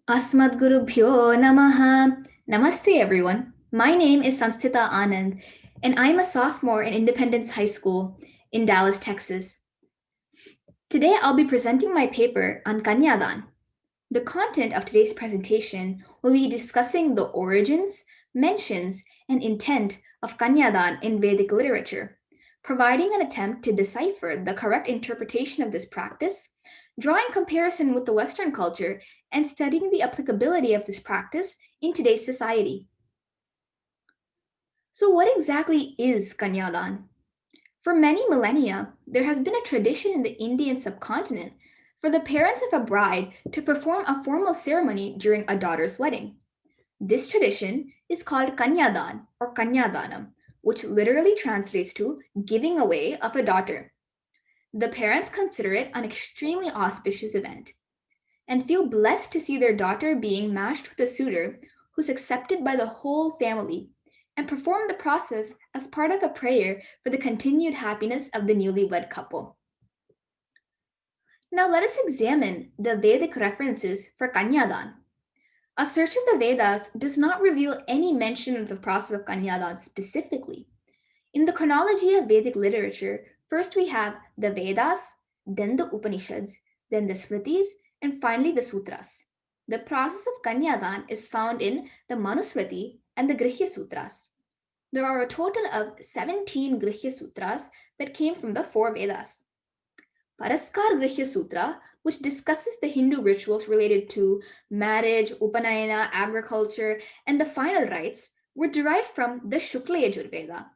Asmadgurubhyo namaha. Namaste, everyone. My name is Sansdhitha Anand, and I'm a sophomore in Independence High School in Dallas, Texas. Today, I'll be presenting my paper on Kanyadan. The content of today's presentation will be discussing the origins, mentions, and intent of Kanyadan in Vedic literature, providing an attempt to decipher the correct interpretation of this practice, drawing comparison with the Western culture, and studying the applicability of this practice in today's society. So, what exactly is Kanyadan? For many millennia, there has been a tradition in the Indian subcontinent for the parents of a bride to perform a formal ceremony during a daughter's wedding. This tradition is called Kanyadan or Kanyadanam, which literally translates to giving away of a daughter. The parents consider it an extremely auspicious event and feel blessed to see their daughter being matched with a suitor who's accepted by the whole family and perform the process as part of a prayer for the continued happiness of the newlywed couple. Now let us examine the Vedic references for Kanyadan. A search of the Vedas does not reveal any mention of the process of Kanyadan specifically. In the chronology of Vedic literature, first we have the Vedas, then the Upanishads, then the Smritis, and finally the Sutras. The process of Kanyadan is found in the Manusmriti and the Grihya Sutras. There are a total of 17 Grihya Sutras that came from the four Vedas. Paraskar Grihya Sutra, which discusses the Hindu rituals related to marriage, Upanayana, agriculture, and the final rites, were derived from the Shukla Yajurveda.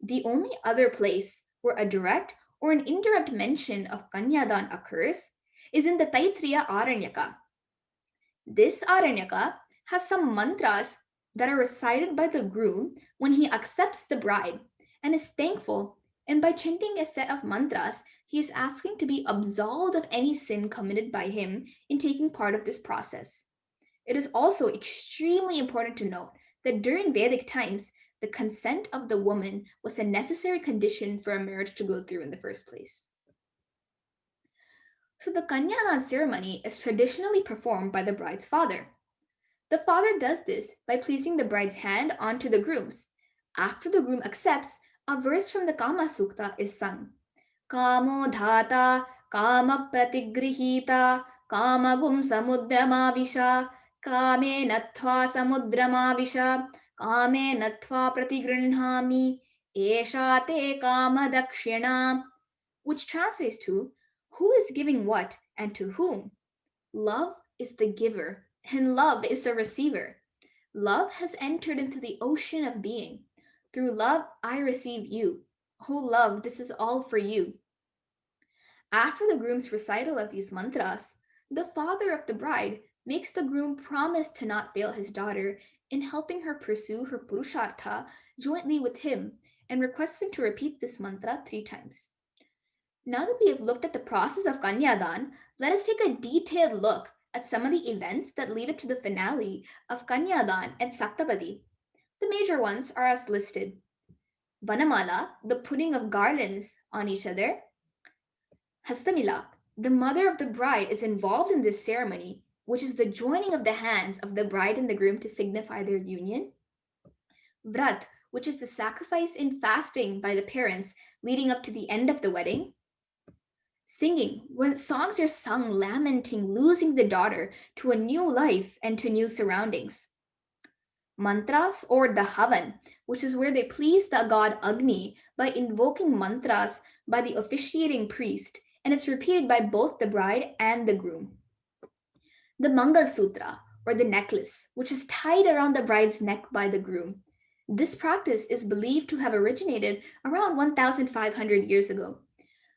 The only other place where a direct or an indirect mention of Kanyadan occurs is in the Taittiriya Aranyaka. This Aranyaka has some mantras that are recited by the groom when he accepts the bride and is thankful, and by chanting a set of mantras, he is asking to be absolved of any sin committed by him in taking part of this process. It is also extremely important to note that during Vedic times, the consent of the woman was a necessary condition for a marriage to go through in the first place. So the Kanyadan ceremony is traditionally performed by the bride's father. The father does this by placing the bride's hand onto the groom's. After the groom accepts, a verse from the Kama Sukta is sung. Kamo dhata, kama pratigrihita, kamagum samudramavisha, kame nathva samudramavisha, kame nathva pratigrinhami, esha te kama dakshina, which translates to, who is giving what and to whom? Love is the giver, and love is the receiver. Love has entered into the ocean of being. Through love, I receive you. Oh, love, this is all for you. After the groom's recital of these mantras, the father of the bride makes the groom promise to not fail his daughter in helping her pursue her purushartha jointly with him and requests him to repeat this mantra 3 times. Now that we have looked at the process of Kanyadan, let us take a detailed look at some of the events that lead up to the finale of Kanyadan and Saptapadi. The major ones are as listed. Vanamala, the putting of garlands on each other. Hastamila, the mother of the bride is involved in this ceremony, which is the joining of the hands of the bride and the groom to signify their union. Vrat, which is the sacrifice in fasting by the parents leading up to the end of the wedding. Singing, when songs are sung lamenting losing the daughter to a new life and to new surroundings. Mantras or the Havan, which is where they please the god Agni by invoking mantras by the officiating priest, and it's repeated by both the bride and the groom. The Mangal Sutra, or the necklace, which is tied around the bride's neck by the groom. This practice is believed to have originated around 1,500 years ago.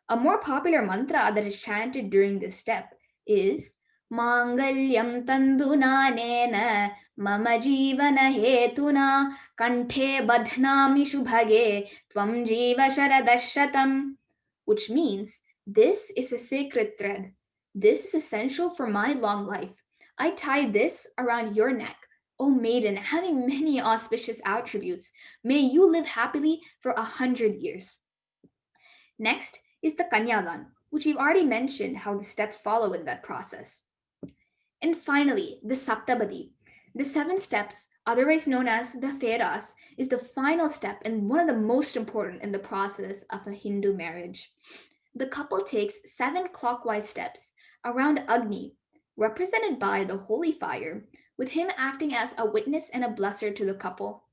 A more popular mantra that is chanted during this step is Mangalyam Tandunanena Mama Jivana Hetuna Kanthe Badhnami Shubhage Tvam Jiva Sharadashatam, which means this is a sacred thread. This is essential for my long life. I tie this around your neck, O maiden, having many auspicious attributes. May you live happily for 100 years. Next is the Kanyadan, which we've already mentioned how the steps follow in that process. And finally, the Saptabadi. The 7 steps, otherwise known as the Feras, is the final step and one of the most important in the process of a Hindu marriage. The couple takes 7 clockwise steps around Agni, represented by the holy fire, with him acting as a witness and a blesser to the couple.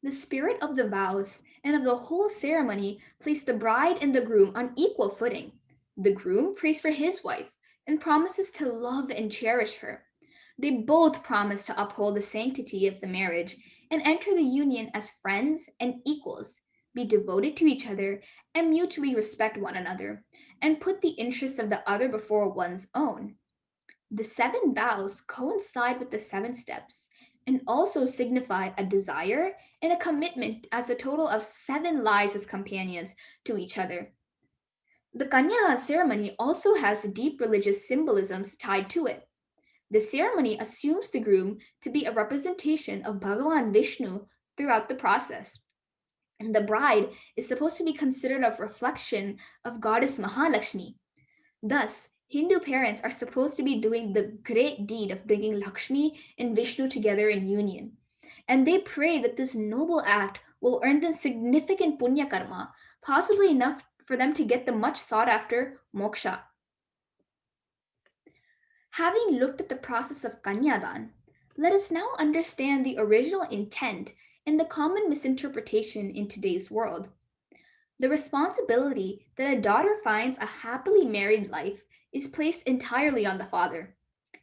The spirit of the vows and of the whole ceremony place the bride and the groom on equal footing. The groom prays for his wife and promises to love and cherish her. They both promise to uphold the sanctity of the marriage and enter the union as friends and equals, be devoted to each other, and mutually respect one another, and put the interests of the other before one's own. The 7 vows coincide with the 7 steps and also signify a desire and a commitment as a total of 7 lives as companions to each other. The Kanyadan ceremony also has deep religious symbolisms tied to it. The ceremony assumes the groom to be a representation of Bhagavan Vishnu throughout the process. And the bride is supposed to be considered a reflection of goddess Mahalakshmi. Thus, Hindu parents are supposed to be doing the great deed of bringing Lakshmi and Vishnu together in union. And they pray that this noble act will earn them significant punya karma, possibly enough for them to get the much sought after moksha. Having looked at the process of Kanyadan, let us now understand the original intent and the common misinterpretation in today's world. The responsibility that a daughter finds a happily married life is placed entirely on the father.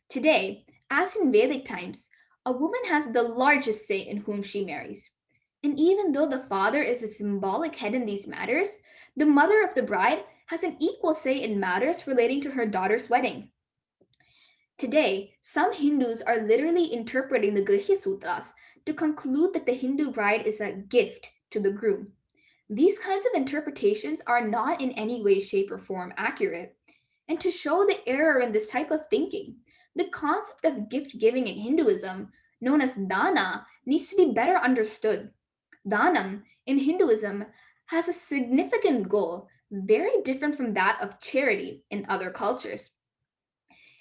Today, as in Vedic times, a woman has the largest say in whom she marries. And even though the father is the symbolic head in these matters, the mother of the bride has an equal say in matters relating to her daughter's wedding. Today, some Hindus are literally interpreting the Grihya Sutras to conclude that the Hindu bride is a gift to the groom. These kinds of interpretations are not in any way, shape, or form accurate. And to show the error in this type of thinking, the concept of gift giving in Hinduism, known as dana, needs to be better understood. Danam in Hinduism has a significant goal very different from that of charity in other cultures.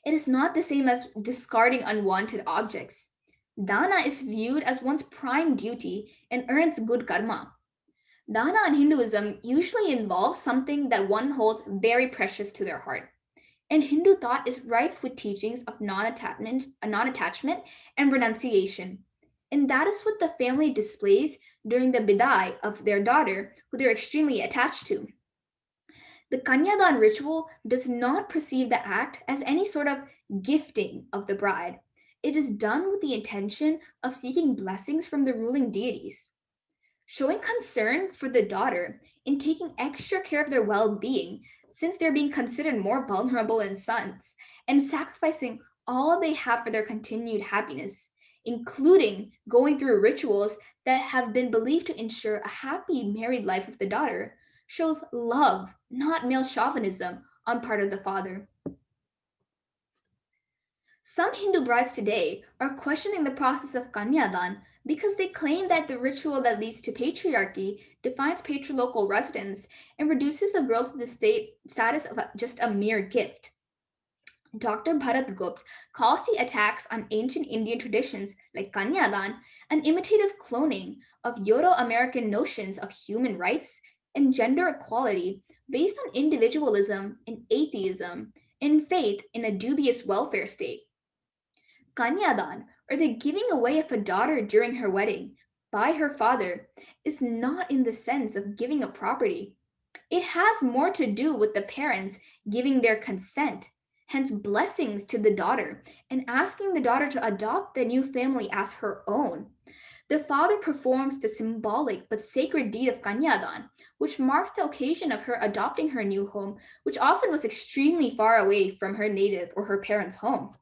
It is not the same as discarding unwanted objects. Dana is viewed as one's prime duty and earns good karma. Dana in Hinduism usually involves something that one holds very precious to their heart. And Hindu thought is rife with teachings of non-attachment and renunciation. And that is what the family displays during the bidai of their daughter, who they're extremely attached to. The Kanyadan ritual does not perceive the act as any sort of gifting of the bride. It is done with the intention of seeking blessings from the ruling deities. Showing concern for the daughter in taking extra care of their well being, since they're being considered more vulnerable in sons, and sacrificing all they have for their continued happiness, including going through rituals that have been believed to ensure a happy married life of the daughter, shows love, not male chauvinism, on part of the father. Some Hindu brides today are questioning the process of Kanyadan because they claim that the ritual that leads to patriarchy defines patrilocal residence and reduces a girl to the status of just a mere gift. Dr. Bharat Gupta calls the attacks on ancient Indian traditions like Kanyadan an imitative cloning of Euro-American notions of human rights and gender equality based on individualism and atheism and faith in a dubious welfare state. Kanyadan, or the giving away of a daughter during her wedding by her father, is not in the sense of giving a property. It has more to do with the parents giving their consent, hence blessings to the daughter, and asking the daughter to adopt the new family as her own. The father performs the symbolic but sacred deed of Kanyadan, which marks the occasion of her adopting her new home, which often was extremely far away from her native or her parents' home.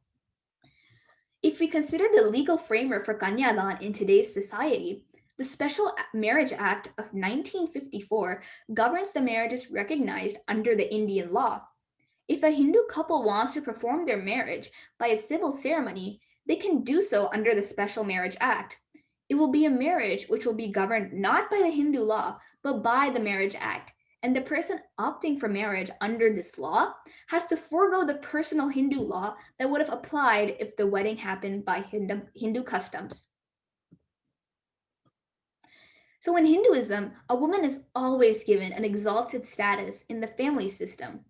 If we consider the legal framework for Kanyadan in today's society, the Special Marriage Act of 1954 governs the marriages recognized under the Indian law. If a Hindu couple wants to perform their marriage by a civil ceremony, they can do so under the Special Marriage Act. It will be a marriage which will be governed not by the Hindu law, but by the Marriage Act, and the person opting for marriage under this law has to forego the personal Hindu law that would have applied if the wedding happened by Hindu customs. So in Hinduism, a woman is always given an exalted status in the family system.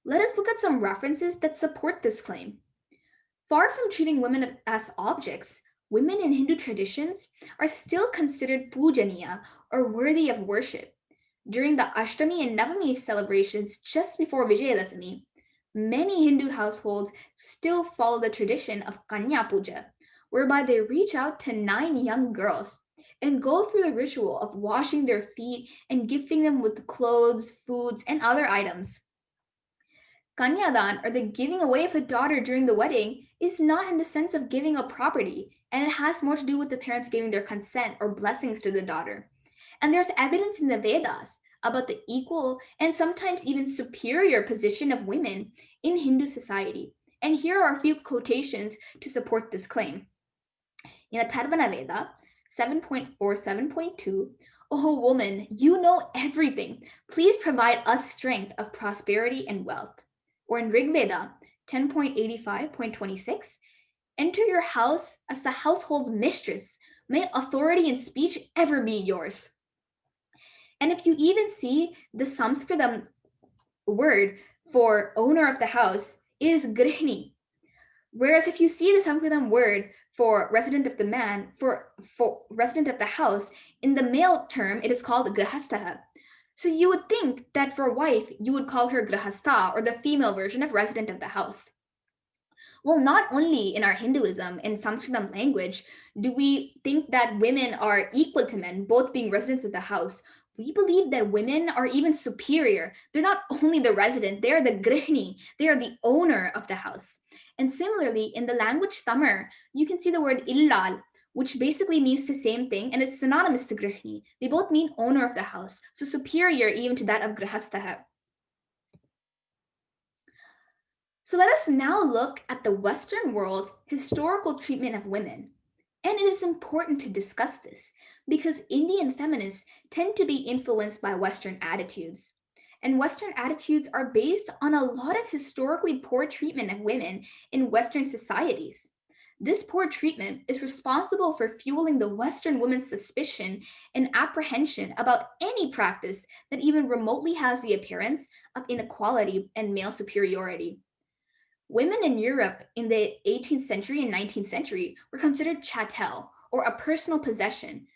Let us look at some references that support this claim. Far from treating women as objects, women in Hindu traditions are still considered pujaniya or worthy of worship. During the Ashtami and Navami celebrations just before Vijayadashami, many Hindu households still follow the tradition of Kanya Puja, whereby they reach out to 9 young girls and go through the ritual of washing their feet and gifting them with clothes, foods, and other items. Kanyadan, or the giving away of a daughter during the wedding, is not in the sense of giving a property, and it has more to do with the parents giving their consent or blessings to the daughter. And there's evidence in the Vedas about the equal and sometimes even superior position of women in Hindu society. And here are a few quotations to support this claim. In Atharvana Veda 7.4.7.2, "O woman, you know everything. Please provide us strength of prosperity and wealth." Or in Rig Veda 10.85.26, "Enter your house as the household's mistress. May authority and speech ever be yours." And if you even see the Sanskrit word for owner of the house, it is grihni. Whereas if you see the Sanskrit word for resident of the man, for resident of the house, in the male term, it is called grahastha. So you would think that for a wife, you would call her grahastha, or the female version of resident of the house. Well, not only in our Hinduism and Sanskrit language do we think that women are equal to men, both being residents of the house. We believe that women are even superior. They're not only the resident, they are the grihni, they are the owner of the house. And similarly, in the language Tamil, you can see the word illal, which basically means the same thing, and it's synonymous to grihni. They both mean owner of the house, so superior even to that of grihastha. So let us now look at the Western world's historical treatment of women. And it is important to discuss this because Indian feminists tend to be influenced by Western attitudes. And Western attitudes are based on a lot of historically poor treatment of women in Western societies. This poor treatment is responsible for fueling the Western woman's suspicion and apprehension about any practice that even remotely has the appearance of inequality and male superiority. Women in Europe in the 18th century and 19th century were considered chattel, or a personal possession.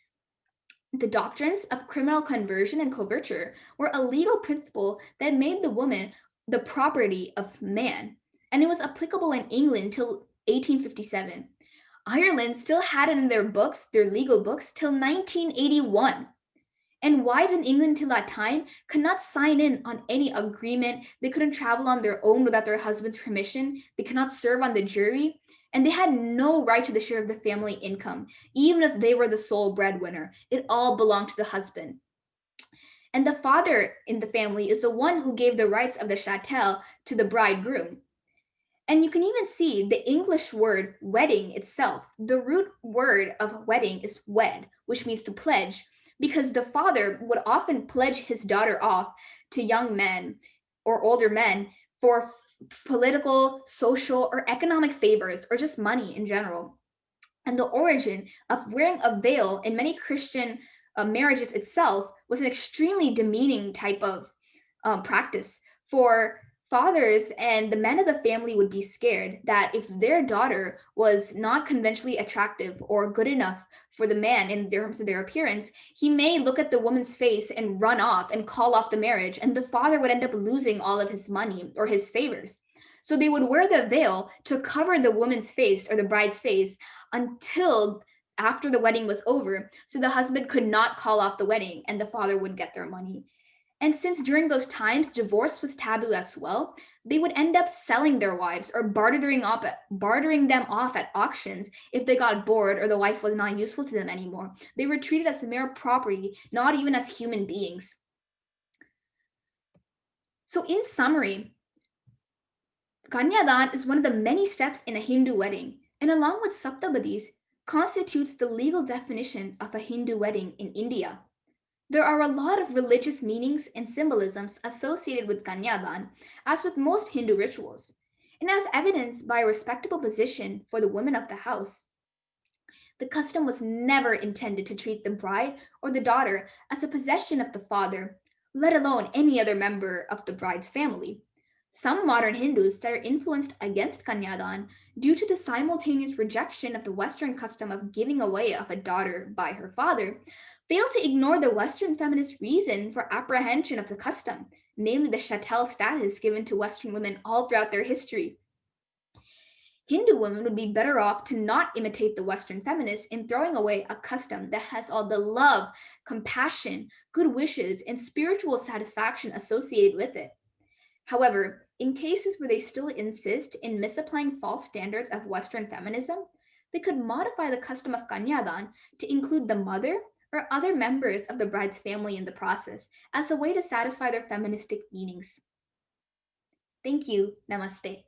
The doctrines of criminal conversion and coverture were a legal principle that made the woman the property of man, and it was applicable in England till 1857. Ireland still had it in their books, their legal books, till 1981. And wives in England till that time could not sign in on any agreement. They couldn't travel on their own without their husband's permission. They could not serve on the jury. And they had no right to the share of the family income, even if they were the sole breadwinner. It all belonged to the husband. And the father in the family is the one who gave the rights of the chattel to the bridegroom. And you can even see the English word wedding itself. The root word of wedding is wed, which means to pledge, because the father would often pledge his daughter off to young men or older men for political, social, or economic favors, or just money in general. And the origin of wearing a veil in many Christian marriages itself was an extremely demeaning type of practice for fathers, and the men of the family would be scared that if their daughter was not conventionally attractive or good enough for the man in terms of their appearance, he may look at the woman's face and run off and call off the marriage, and the father would end up losing all of his money or his favors. So they would wear the veil to cover the woman's face or the bride's face until after the wedding was over, so the husband could not call off the wedding and the father would get their money. And since during those times divorce was taboo as well, they would end up selling their wives or bartering them off at auctions if they got bored or the wife was not useful to them anymore. They were treated as mere property, not even as human beings. So in summary, Kanyadan is one of the many steps in a Hindu wedding, and along with Saptabadis, constitutes the legal definition of a Hindu wedding in India. There are a lot of religious meanings and symbolisms associated with Kanyadan, as with most Hindu rituals, and as evidenced by a respectable position for the women of the house. The custom was never intended to treat the bride or the daughter as a possession of the father, let alone any other member of the bride's family. Some modern Hindus that are influenced against Kanyadan due to the simultaneous rejection of the Western custom of giving away of a daughter by her father fail to ignore the Western feminist reason for apprehension of the custom, namely the chattel status given to Western women all throughout their history. Hindu women would be better off to not imitate the Western feminists in throwing away a custom that has all the love, compassion, good wishes, and spiritual satisfaction associated with it. However, in cases where they still insist in misapplying false standards of Western feminism, they could modify the custom of Kanyadan to include the mother or other members of the bride's family in the process as a way to satisfy their feministic meanings. Thank you. Namaste.